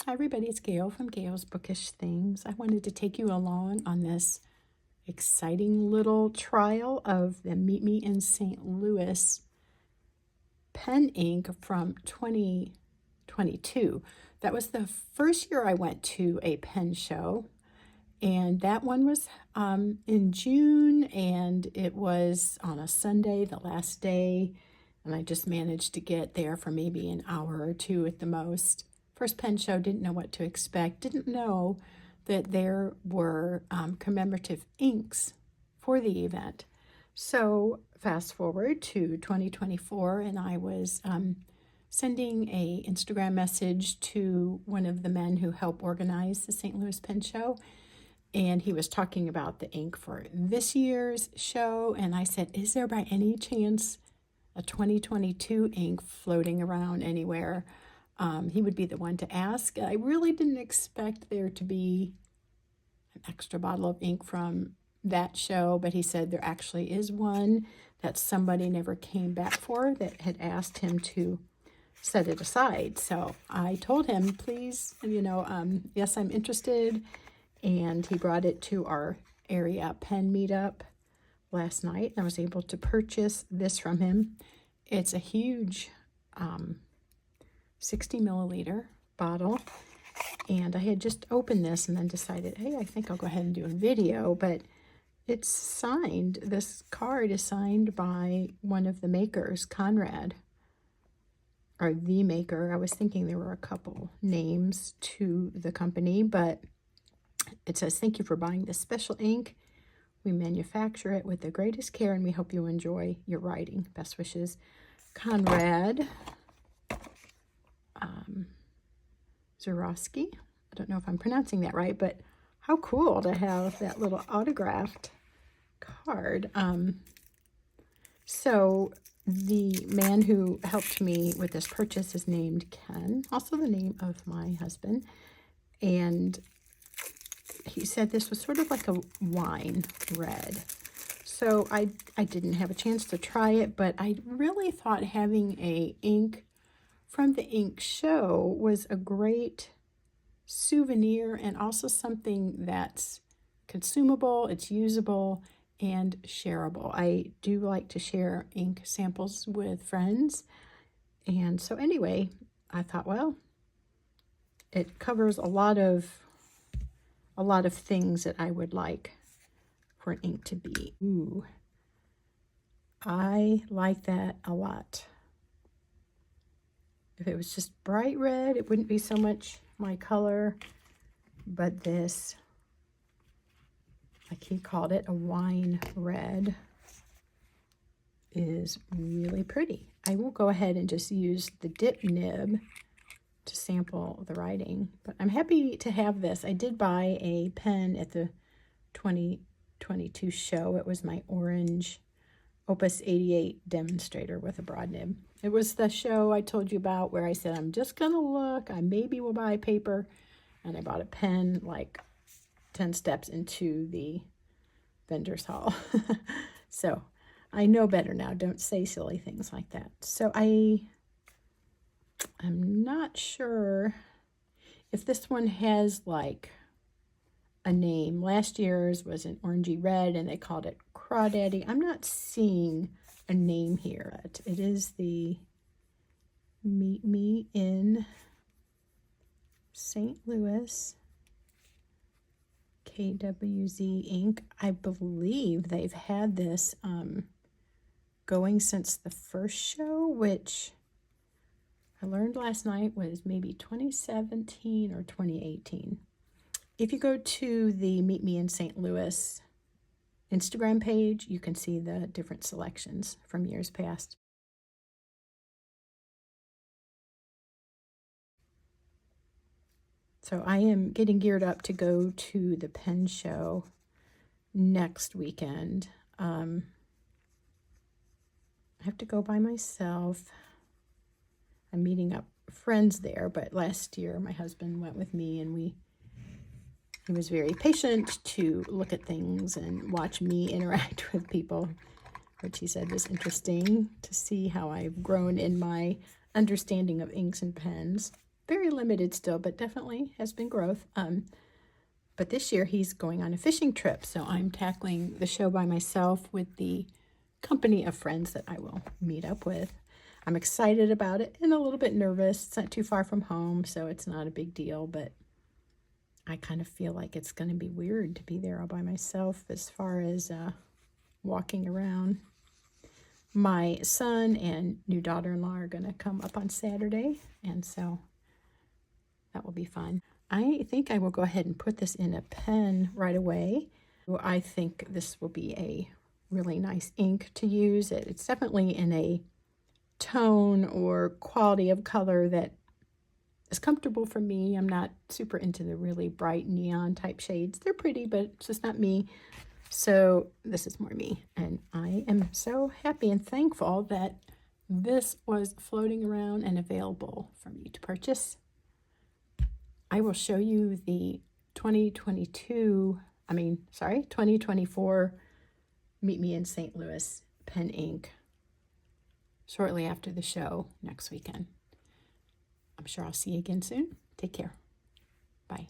Hi everybody, it's Gail from Gail's Bookish Things. I wanted to take you along on this exciting little trial of the Meet Me in St. Louis pen ink from 2022. That was the first year I went to a pen show, and that one was in June, and it was on a Sunday, the last day, and I just managed to get there for maybe an hour or two at the most. First pen show, didn't know what to expect, didn't know that there were commemorative inks for the event. So fast forward to 2024, and I was sending a Instagram message to one of the men who helped organize the St. Louis Pen Show, and he was talking about the ink for this year's show, and I said, is there by any chance a 2022 ink floating around anywhere? He would be the one to ask. I really didn't expect there to be an extra bottle of ink from that show, but he said there actually is one that somebody never came back for that had asked him to set it aside. So I told him, please, yes, I'm interested. And he brought it to our area pen meetup last night. I was able to purchase this from him. It's a huge 60 milliliter bottle, and I had just opened this and then decided, hey, I think I'll go ahead and do a video. But it's signed, this card is signed by one of the makers, Conrad, or the maker. I was thinking there were a couple names to the company, but it says, thank you for buying this special ink. We manufacture it with the greatest care, and we hope you enjoy your writing. Best wishes, Conrad Zurowski. I don't know if I'm pronouncing that right, but how cool to have that little autographed card. So the man who helped me with this purchase is named Ken, also the name of my husband, and he said this was sort of like a wine red. So I didn't have a chance to try it, but I really thought having a ink from the ink show was a great souvenir, and also something that's consumable, it's usable, and shareable. I do like to share ink samples with friends. And so anyway, I thought, well, it covers a lot of things that I would like for an ink to be. Ooh, I like that a lot. If it was just bright red, it wouldn't be so much my color, but this, like he called it, a wine red, is really pretty. I will go ahead and just use the dip nib to sample the writing, but I'm happy to have this. I did buy a pen at the 2022 show. It was my orange Opus 88 demonstrator with a broad nib. It was the show I told you about where I said, I'm just gonna look, I maybe will buy paper, and I bought a pen like 10 steps into the vendor's hall. So I know better now. Don't say silly things like that. So I'm not sure if this one has like a name. Last year's was an orangey red, and they called it Crawdaddy. I'm not seeing a name here. It is the Meet Me in St. Louis KWZ ink. I believe they've had this going since the first show, which I learned last night was maybe 2017 or 2018. If you go to the Meet Me in St. Louis Instagram page, you can see the different selections from years past. So I am getting geared up to go to the pen show next weekend. I have to go by myself. I'm meeting up friends there, but last year my husband went with me, and he was very patient to look at things and watch me interact with people, which he said was interesting to see how I've grown in my understanding of inks and pens. very limited still, but definitely has been growth. But this year he's going on a fishing trip, so I'm tackling the show by myself with the company of friends that I will meet up with. I'm excited about it and a little bit nervous. It's not too far from home, so it's not a big deal, but I kind of feel like it's going to be weird to be there all by myself as far as walking around. My son and new daughter-in-law are going to come up on Saturday, and so that will be fun. I think I will go ahead and put this in a pen right away. I think this will be a really nice ink to use. It's definitely in a tone or quality of color that is comfortable for me. I'm not super into the really bright neon type shades. They're pretty, but it's just not me. So this is more me. And I am so happy and thankful that this was floating around and available for me to purchase. I will show you the 2024 Meet Me in St. Louis pen ink shortly after the show next weekend. I'm sure I'll see you again soon. Take care. Bye.